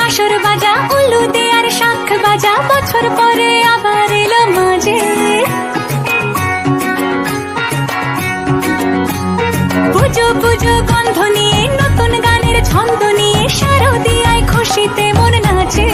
কাসর বাজা উলু দে আর শাঁখ বাজা, বছর পরে আবার এলো মাঝে। পুজো পুজো গন্ধ নিয়ে, নতুন গানের ছন্দ নিয়ে, শারদিয়ায় খুশিতে মন নাচে।